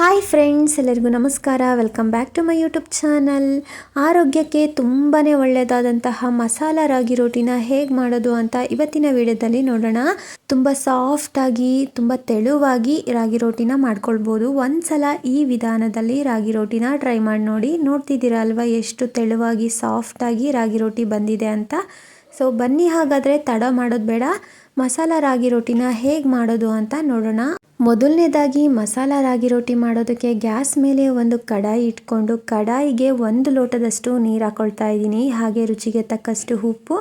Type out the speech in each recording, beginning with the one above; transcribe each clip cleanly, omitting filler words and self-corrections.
Hi friends, ಎಲ್ಲರಿಗೂ ನಮಸ್ಕಾರ. Welcome back to my YouTube channel. ಆರೋಗ್ಯಕ್ಕೆ ತುಂಬಾ ಒಳ್ಳೆಯದಾದಂತಹ ಮಸಾಲ ರಾಗಿ ರೋಟಿನ ಹೇಗೆ ಮಾಡೋದು ಅಂತ ಇವತ್ತಿನ ವಿಡಿಯೋದಲ್ಲಿ ನೋಡೋಣ. ತುಂಬ ಸಾಫ್ಟಾಗಿ ತುಂಬ ತೆಳುವಾಗಿ ರಾಗಿ ರೋಟಿನ ಮಾಡ್ಕೊಳ್ಬೋದು. ಒಂದ್ಸಲ ಈ ವಿಧಾನದಲ್ಲಿ ರಾಗಿ ರೋಟಿನ ಟ್ರೈ ಮಾಡಿ ನೋಡಿ. ನೋಡ್ತಿದ್ದೀರಾ ಅಲ್ವಾ ಎಷ್ಟು ತೆಳುವಾಗಿ ಸಾಫ್ಟಾಗಿ ರಾಗಿ ರೋಟಿ ಬಂದಿದೆ ಅಂತ. ಸೊ ಬನ್ನಿ, ಹಾಗಾದರೆ ತಡ ಮಾಡೋದು ಬೇಡ, ಮಸಾಲ ರಾಗಿ ರೋಟಿನ ಹೇಗೆ ಮಾಡೋದು ಅಂತ ನೋಡೋಣ. ಮೊದಲನೇದಾಗಿ ಮಸಾಲ ರಾಗಿ ರೋಟಿ ಮಾಡೋದಕ್ಕೆ ಗ್ಯಾಸ್ ಮೇಲೆ ಒಂದು ಕಡಾಯಿ ಇಟ್ಕೊಂಡು ಕಡಾಯಿಗೆ 1 ಲೋಟದಷ್ಟು ನೀರು ಹಾಕೊಳ್ತಾ ಇದ್ದೀನಿ. ಹಾಗೆ ರುಚಿಗೆ ತಕ್ಕಷ್ಟು ಉಪ್ಪು,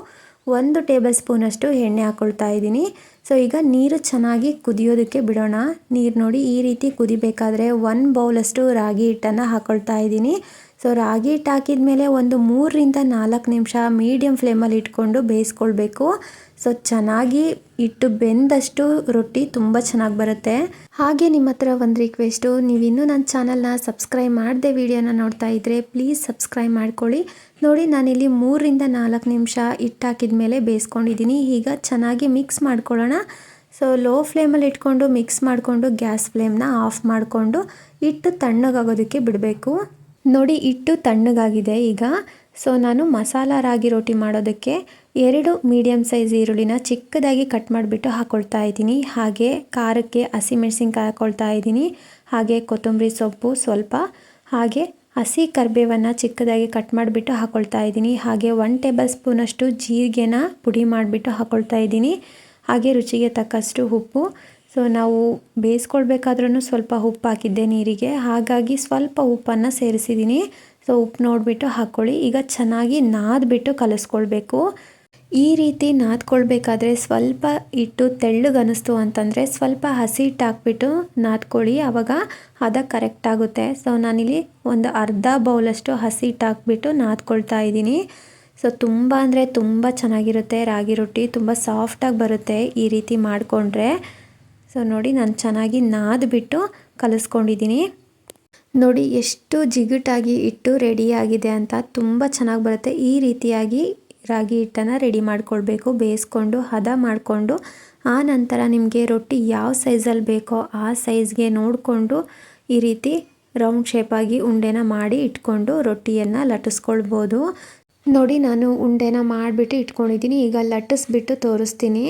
1 ಟೇಬಲ್ ಸ್ಪೂನಷ್ಟು ಎಣ್ಣೆ ಹಾಕೊಳ್ತಾ ಇದ್ದೀನಿ. ಸೊ ಈಗ ನೀರು ಚೆನ್ನಾಗಿ ಕುದಿಯೋದಕ್ಕೆ ಬಿಡೋಣ. ನೀರು ನೋಡಿ ಈ ರೀತಿ ಕುದಿಬೇಕಾದ್ರೆ 1 ಬೌಲಷ್ಟು ರಾಗಿ ಹಿಟ್ಟನ್ನು ಹಾಕೊಳ್ತಾ ಇದ್ದೀನಿ. ಸೊ ರಾಗಿ ಹಿಟ್ಟು ಹಾಕಿದ ಮೇಲೆ ಒಂದು 3 ರಿಂದ 4 ನಿಮಿಷ ಮೀಡಿಯಮ್ ಫ್ಲೇಮಲ್ಲಿ ಇಟ್ಕೊಂಡು ಬೇಯಿಸ್ಕೊಳ್ಬೇಕು. ಸೊ ಚೆನ್ನಾಗಿ ಇಟ್ಟು ಬೆಂದಷ್ಟು ರೊಟ್ಟಿ ತುಂಬ ಚೆನ್ನಾಗಿ ಬರುತ್ತೆ. ಹಾಗೆ ನಿಮ್ಮ ಹತ್ರ ಒಂದು ರಿಕ್ವೆಸ್ಟು, ನೀವಿನ್ನೂ ನನ್ನ ಚಾನಲ್ನ ಸಬ್ಸ್ಕ್ರೈಬ್ ಮಾಡದೆ ವಿಡಿಯೋನ ನೋಡ್ತಾ ಇದ್ದರೆ ಪ್ಲೀಸ್ ಸಬ್ಸ್ಕ್ರೈಬ್ ಮಾಡ್ಕೊಳ್ಳಿ. ನೋಡಿ, ನಾನಿಲ್ಲಿ 3 ರಿಂದ 4 ನಿಮಿಷ ಹಿಟ್ಟು ಹಾಕಿದ ಮೇಲೆ ಬೇಯಿಸ್ಕೊಂಡಿದ್ದೀನಿ. ಈಗ ಚೆನ್ನಾಗಿ ಮಿಕ್ಸ್ ಮಾಡ್ಕೊಳ್ಳೋಣ. ಸೊ ಲೋ ಫ್ಲೇಮಲ್ಲಿ ಇಟ್ಕೊಂಡು ಮಿಕ್ಸ್ ಮಾಡಿಕೊಂಡು ಗ್ಯಾಸ್ ಫ್ಲೇಮ್ನ ಆಫ್ ಮಾಡಿಕೊಂಡು ಹಿಟ್ಟು ತಣ್ಣಗಾಗೋದಕ್ಕೆ ಬಿಡಬೇಕು. ನೋಡಿ, ಹಿಟ್ಟು ತಣ್ಣಗಾಗಿದೆ ಈಗ. ಸೊ ನಾನು ಮಸಾಲ ರಾಗಿ ರೋಟಿ ಮಾಡೋದಕ್ಕೆ 2 ಮೀಡಿಯಮ್ ಸೈಜ್ ಈರುಳ್ಳಿನ ಚಿಕ್ಕದಾಗಿ ಕಟ್ ಮಾಡಿಬಿಟ್ಟು ಹಾಕ್ಕೊಳ್ತಾ ಇದ್ದೀನಿ. ಹಾಗೆ ಖಾರಕ್ಕೆ ಹಸಿಮೆಣಸಿನ್ಕಾಯಿ ಹಾಕ್ಕೊಳ್ತಾ ಇದ್ದೀನಿ. ಹಾಗೆ ಕೊತ್ತಂಬರಿ ಸೊಪ್ಪು ಸ್ವಲ್ಪ, ಹಾಗೆ ಹಸಿ ಕರಿಬೇವನ್ನು ಚಿಕ್ಕದಾಗಿ ಕಟ್ ಮಾಡಿಬಿಟ್ಟು ಹಾಕ್ಕೊಳ್ತಾ ಇದ್ದೀನಿ. ಹಾಗೆ 1 ಟೇಬಲ್ ಸ್ಪೂನಷ್ಟು ಜೀರಿಗೆನ ಪುಡಿ ಮಾಡಿಬಿಟ್ಟು ಹಾಕ್ಕೊಳ್ತಾ ಇದ್ದೀನಿ. ಹಾಗೆ ರುಚಿಗೆ ತಕ್ಕಷ್ಟು ಉಪ್ಪು. ಸೊ ನಾವು ಬೇಯಿಸ್ಕೊಳ್ಬೇಕಾದ್ರೂ ಸ್ವಲ್ಪ ಉಪ್ಪು ಹಾಕಿದ್ದೆ ನೀರಿಗೆ, ಹಾಗಾಗಿ ಸ್ವಲ್ಪ ಉಪ್ಪನ್ನು ಸೇರಿಸಿದ್ದೀನಿ. ಸೊ ಉಪ್ಪು ನೋಡಿಬಿಟ್ಟು ಹಾಕ್ಕೊಳ್ಳಿ. ಈಗ ಚೆನ್ನಾಗಿ ನಾದ್ಬಿಟ್ಟು ಕಲಿಸ್ಕೊಳ್ಬೇಕು. ಈ ರೀತಿ ನಾದ್ಕೊಳ್ಬೇಕಾದ್ರೆ ಸ್ವಲ್ಪ ಹಿಟ್ಟು ತೆಳ್ಳಗನಿಸ್ತು ಅಂತಂದರೆ ಸ್ವಲ್ಪ ಹಸಿ ಹಿಟ್ಟು ಹಾಕ್ಬಿಟ್ಟು ನಾದ್ಕೊಳ್ಳಿ, ಆವಾಗ ಹದ ಕರೆಕ್ಟ್ ಆಗುತ್ತೆ. ಸೊ ನಾನಿಲ್ಲಿ ಒಂದು ಅರ್ಧ ಬೌಲಷ್ಟು ಹಸಿ ಹಿಟ್ಟು ಹಾಕ್ಬಿಟ್ಟು ನಾದ್ಕೊಳ್ತಾ ಇದ್ದೀನಿ. ಸೊ ತುಂಬ ಅಂದರೆ ತುಂಬ ಚೆನ್ನಾಗಿರುತ್ತೆ ರಾಗಿ ರೊಟ್ಟಿ, ತುಂಬ ಸಾಫ್ಟಾಗಿ ಬರುತ್ತೆ ಈ ರೀತಿ ಮಾಡಿಕೊಂಡ್ರೆ. ಸೊ ನೋಡಿ, ನಾನು ಚೆನ್ನಾಗಿ ನಾದ್ಬಿಟ್ಟು ಕಲಿಸ್ಕೊಂಡಿದ್ದೀನಿ. ನೋಡಿ ಎಷ್ಟು ಜಿಗುಟಾಗಿ ಹಿಟ್ಟು ರೆಡಿಯಾಗಿದೆ ಅಂತ, ತುಂಬ ಚೆನ್ನಾಗಿ ಬರುತ್ತೆ. ಈ ರೀತಿಯಾಗಿ ರಾಗಿ ಹಿಟ್ಟನ್ನು ರೆಡಿ ಮಾಡ್ಕೊಳ್ಬೇಕು, ಬೇಯಿಸ್ಕೊಂಡು ಹದ ಮಾಡಿಕೊಂಡು. ಆ ನಂತರ ನಿಮಗೆ ರೊಟ್ಟಿ ಯಾವ ಸೈಜಲ್ಲಿ ಬೇಕೋ ಆ ಸೈಜ್ಗೆ ನೋಡಿಕೊಂಡು ಈ ರೀತಿ ರೌಂಡ್ ಶೇಪಾಗಿ ಉಂಡೆನ ಮಾಡಿ ಇಟ್ಕೊಂಡು ರೊಟ್ಟಿಯನ್ನು ಲಟ್ಟಿಸ್ಕೊಳ್ಬೋದು. ನೋಡಿ, ನಾನು ಉಂಡೆನ ಮಾಡಿಬಿಟ್ಟು ಇಟ್ಕೊಂಡಿದ್ದೀನಿ. ಈಗ ಲಟ್ಟಿಸ್ಬಿಟ್ಟು ತೋರಿಸ್ತೀನಿ.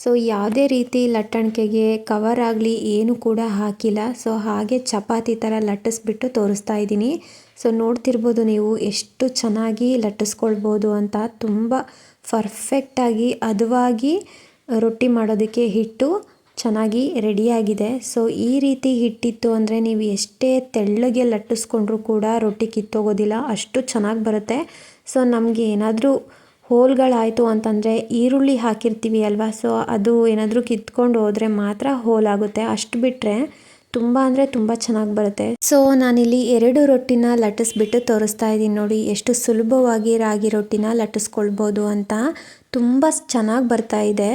ಸೊ ಯಾವುದೇ ರೀತಿ ಲಟ್ಟಣಿಕೆಗೆ ಕವರ್ ಆಗಲಿ ಏನು ಕೂಡ ಹಾಕಿಲ್ಲ. ಸೊ ಹಾಗೆ ಚಪಾತಿ ಥರ ಲಟ್ಟಿಸ್ಬಿಟ್ಟು ತೋರಿಸ್ತಾ ಇದ್ದೀನಿ. ಸೊ ನೋಡ್ತಿರ್ಬೋದು ನೀವು ಎಷ್ಟು ಚೆನ್ನಾಗಿ ಲಟ್ಟಿಸ್ಕೊಳ್ಬೋದು ಅಂತ. ತುಂಬ ಪರ್ಫೆಕ್ಟಾಗಿ ಹದವಾಗಿ ರೊಟ್ಟಿ ಮಾಡೋದಕ್ಕೆ ಹಿಟ್ಟು ಚೆನ್ನಾಗಿ ರೆಡಿಯಾಗಿದೆ. ಸೊ ಈ ರೀತಿ ಹಿಟ್ಟಿತ್ತು ಅಂದರೆ ನೀವು ಎಷ್ಟೇ ತೆಳ್ಳಗೆ ಲಟ್ಟಿಸ್ಕೊಂಡ್ರೂ ಕೂಡ ರೊಟ್ಟಿ ಕಿತ್ತೋಗೋದಿಲ್ಲ, ಅಷ್ಟು ಚೆನ್ನಾಗಿ ಬರುತ್ತೆ. ಸೊ ನಮಗೆ ಏನಾದರೂ ಹೋಲ್ಗಳಾಯಿತು ಅಂತಂದರೆ ಈರುಳ್ಳಿ ಹಾಕಿರ್ತೀವಿ ಅಲ್ವಾ, ಸೊ ಅದು ಏನಾದರೂ ಕಿತ್ಕೊಂಡು ಹೋದರೆ ಮಾತ್ರ ಹೋಲಾಗುತ್ತೆ. ಅಷ್ಟು ಬಿಟ್ಟರೆ ತುಂಬ ಅಂದರೆ ತುಂಬ ಚೆನ್ನಾಗಿ ಬರುತ್ತೆ. ಸೊ ನಾನಿಲ್ಲಿ 2 ರೊಟ್ಟಿನ ಲಟ್ಟಿಸ್ಬಿಟ್ಟು ತೋರಿಸ್ತಾ ಇದ್ದೀನಿ. ನೋಡಿ ಎಷ್ಟು ಸುಲಭವಾಗಿ ರಾಗಿ ರೊಟ್ಟಿನ ಲಟ್ಟಿಸ್ಕೊಳ್ಬೋದು ಅಂತ. ತುಂಬ ಚೆನ್ನಾಗಿ ಬರ್ತಾ ಇದೆ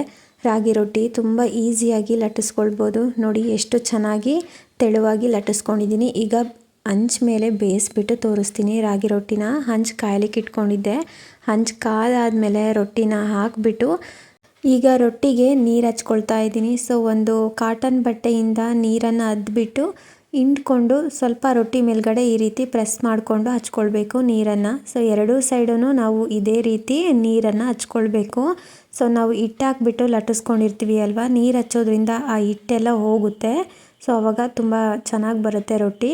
ರಾಗಿ ರೊಟ್ಟಿ, ತುಂಬ ಈಸಿಯಾಗಿ ಲಟ್ಟಿಸ್ಕೊಳ್ಬೋದು. ನೋಡಿ ಎಷ್ಟು ಚೆನ್ನಾಗಿ ತೆಳುವಾಗಿ ಲಟ್ಟಿಸ್ಕೊಂಡಿದ್ದೀನಿ. ಈಗ ಹಂಚ್ ಮೇಲೆ ಬೇಯಿಸ್ಬಿಟ್ಟು ತೋರಿಸ್ತೀನಿ ರಾಗಿ ರೊಟ್ಟಿನ. ಹಂಚ್ ಕಾಯ್ಲಿಕ್ಕೆ ಇಟ್ಕೊಂಡಿದ್ದೆ. ಹಂಚ್ ಕಾದಾದಮೇಲೆ ರೊಟ್ಟಿನ ಹಾಕಿಬಿಟ್ಟು ಈಗ ರೊಟ್ಟಿಗೆ ನೀರು ಹಚ್ಕೊಳ್ತಾ ಇದ್ದೀನಿ. ಸೊ ಒಂದು ಕಾಟನ್ ಬಟ್ಟೆಯಿಂದ ನೀರನ್ನು ಅದ್ಬಿಟ್ಟು ಹಿಂಡ್ಕೊಂಡು ಸ್ವಲ್ಪ ರೊಟ್ಟಿ ಮೇಲ್ಗಡೆ ಈ ರೀತಿ ಪ್ರೆಸ್ ಮಾಡಿಕೊಂಡು ಹಚ್ಕೊಳ್ಬೇಕು ನೀರನ್ನು. ಸೊ 2 ಸೈಡೂ ನಾವು ಇದೇ ರೀತಿ ನೀರನ್ನು ಹಚ್ಕೊಳ್ಬೇಕು. ಸೊ ನಾವು ಹಿಟ್ಟು ಹಾಕ್ಬಿಟ್ಟು ಲಟ್ಟಿಸ್ಕೊಂಡಿರ್ತೀವಿ ಅಲ್ವಾ, ನೀರು ಹಚ್ಚೋದ್ರಿಂದ ಆ ಹಿಟ್ಟೆಲ್ಲ ಹೋಗುತ್ತೆ. ಸೊ ಆವಾಗ ತುಂಬ ಚೆನ್ನಾಗಿ ಬರುತ್ತೆ ರೊಟ್ಟಿ.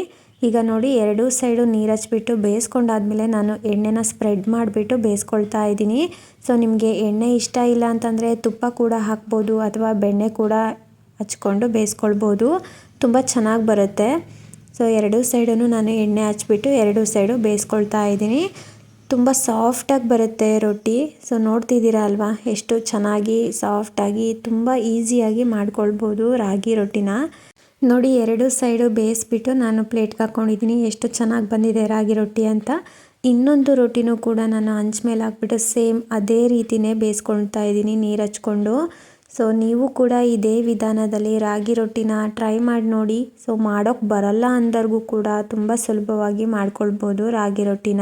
ಈಗ ನೋಡಿ, 2 ಸೈಡು ನೀರು ಹಚ್ಬಿಟ್ಟು ಬೇಯಿಸ್ಕೊಂಡಾದ್ಮೇಲೆ ನಾನು ಎಣ್ಣೆನ ಸ್ಪ್ರೆಡ್ ಮಾಡಿಬಿಟ್ಟು ಬೇಯಿಸ್ಕೊಳ್ತಾ ಇದ್ದೀನಿ. ಸೊ ನಿಮಗೆ ಎಣ್ಣೆ ಇಷ್ಟ ಇಲ್ಲ ಅಂತಂದರೆ ತುಪ್ಪ ಕೂಡ ಹಾಕ್ಬೋದು, ಅಥವಾ ಬೆಣ್ಣೆ ಕೂಡ ಹಚ್ಕೊಂಡು ಬೇಯಿಸ್ಕೊಳ್ಬೋದು, ತುಂಬ ಚೆನ್ನಾಗಿ ಬರುತ್ತೆ. ಸೊ 2 ಸೈಡೂ ನಾನು ಎಣ್ಣೆ ಹಚ್ಬಿಟ್ಟು 2 ಸೈಡು ಬೇಯಿಸ್ಕೊಳ್ತಾ ಇದ್ದೀನಿ. ತುಂಬ ಸಾಫ್ಟಾಗಿ ಬರುತ್ತೆ ರೊಟ್ಟಿ. ಸೊ ನೋಡ್ತಿದ್ದೀರಾ ಅಲ್ವಾ ಎಷ್ಟು ಚೆನ್ನಾಗಿ ಸಾಫ್ಟಾಗಿ ತುಂಬ ಈಸಿಯಾಗಿ ಮಾಡ್ಕೊಳ್ಬೋದು ರಾಗಿ ರೊಟ್ಟಿನ. ನೋಡಿ, 2 ಸೈಡು ಬೇಯಿಸ್ಬಿಟ್ಟು ನಾನು ಪ್ಲೇಟ್ಗೆ ಹಾಕ್ಕೊಂಡಿದ್ದೀನಿ. ಎಷ್ಟು ಚೆನ್ನಾಗಿ ಬಂದಿದೆ ರಾಗಿ ರೊಟ್ಟಿ ಅಂತ. ಇನ್ನೊಂದು ರೊಟ್ಟಿನೂ ಕೂಡ ನಾನು ಹಂಚ್ ಮೇಲೆ ಹಾಕ್ಬಿಟ್ಟು ಸೇಮ್ ಅದೇ ರೀತಿಯೇ ಬೇಯಿಸ್ಕೊಳ್ತಾ ಇದ್ದೀನಿ ನೀರು ಹಚ್ಕೊಂಡು. ಸೊ ನೀವು ಕೂಡ ಇದೇ ವಿಧಾನದಲ್ಲಿ ರಾಗಿ ರೊಟ್ಟಿನ ಟ್ರೈ ಮಾಡಿ ನೋಡಿ. ಸೊ ಮಾಡೋಕ್ಕೆ ಬರಲ್ಲ ಅಂದವ್ರಿಗೂ ಕೂಡ ತುಂಬ ಸುಲಭವಾಗಿ ಮಾಡ್ಕೊಳ್ಬೋದು ರಾಗಿ ರೊಟ್ಟಿನ.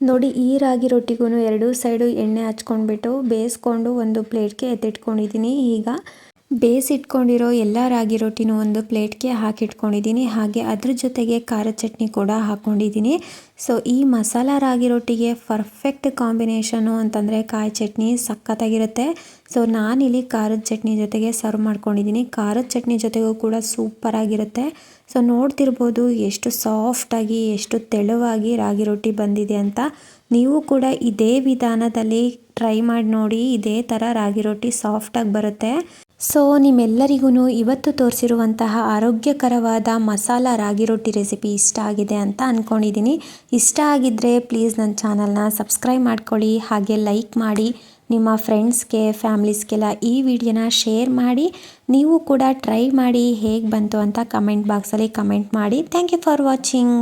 ನೋಡಿ, ಈ ರಾಗಿ ರೊಟ್ಟಿಗೂ 2 ಸೈಡು ಎಣ್ಣೆ ಹಚ್ಕೊಂಡ್ಬಿಟ್ಟು ಬೇಯಿಸ್ಕೊಂಡು ಒಂದು ಪ್ಲೇಟ್ಗೆ ಎತ್ತಿಟ್ಕೊಂಡಿದ್ದೀನಿ. ಈಗ ಬೇಯಿಸಿಟ್ಕೊಂಡಿರೋ ಎಲ್ಲ ರಾಗಿ ರೊಟ್ಟಿನೂ ಒಂದು ಪ್ಲೇಟ್ಗೆ ಹಾಕಿಟ್ಕೊಂಡಿದ್ದೀನಿ. ಹಾಗೆ ಅದ್ರ ಜೊತೆಗೆ ಖಾರದ ಚಟ್ನಿ ಕೂಡ ಹಾಕ್ಕೊಂಡಿದ್ದೀನಿ. ಸೊ ಈ ಮಸಾಲ ರಾಗಿ ರೊಟ್ಟಿಗೆ ಪರ್ಫೆಕ್ಟ್ ಕಾಂಬಿನೇಷನು ಅಂತಂದರೆ ಕಾಯಿ ಚಟ್ನಿ ಸಖತ್ತಾಗಿರುತ್ತೆ. ಸೊ ನಾನಿಲ್ಲಿ ಖಾರದ ಚಟ್ನಿ ಜೊತೆಗೆ ಸರ್ವ್ ಮಾಡ್ಕೊಂಡಿದ್ದೀನಿ. ಖಾರದ ಚಟ್ನಿ ಜೊತೆಗೂ ಕೂಡ ಸೂಪರಾಗಿರುತ್ತೆ. ಸೊ ನೋಡ್ತಿರ್ಬೋದು ಎಷ್ಟು ಸಾಫ್ಟಾಗಿ ಎಷ್ಟು ತೆಳುವಾಗಿ ರಾಗಿ ರೊಟ್ಟಿ ಬಂದಿದೆ ಅಂತ. ನೀವು ಕೂಡ ಇದೇ ವಿಧಾನದಲ್ಲಿ ಟ್ರೈ ಮಾಡಿ ನೋಡಿ, ಇದೇ ಥರ ರಾಗಿ ರೊಟ್ಟಿ ಸಾಫ್ಟಾಗಿ ಬರುತ್ತೆ. ಸೊ ನಿಮ್ಮೆಲ್ಲರಿಗೂ ಇವತ್ತು ತೋರಿಸಿರುವಂತಹ ಆರೋಗ್ಯಕರವಾದ ಮಸಾಲ ರಾಗಿ ರೊಟ್ಟಿ ರೆಸಿಪಿ ಇಷ್ಟ ಆಗಿದೆ ಅಂತ ಅಂದ್ಕೊಂಡಿದ್ದೀನಿ. ಇಷ್ಟ ಆಗಿದ್ದರೆ ಪ್ಲೀಸ್ ನನ್ನ ಚಾನಲ್ನ ಸಬ್ಸ್ಕ್ರೈಬ್ ಮಾಡ್ಕೊಳ್ಳಿ, ಹಾಗೆ ಲೈಕ್ ಮಾಡಿ, ನಿಮ್ಮ ಫ್ರೆಂಡ್ಸ್ಗೆ ಫ್ಯಾಮ್ಲೀಸ್ಗೆಲ್ಲ ಈ ವಿಡಿಯೋನ ಶೇರ್ ಮಾಡಿ. ನೀವು ಕೂಡ ಟ್ರೈ ಮಾಡಿ ಹೇಗೆ ಬಂತು ಅಂತ ಕಮೆಂಟ್ ಬಾಕ್ಸಲ್ಲಿ ಕಮೆಂಟ್ ಮಾಡಿ. Thank you for watching.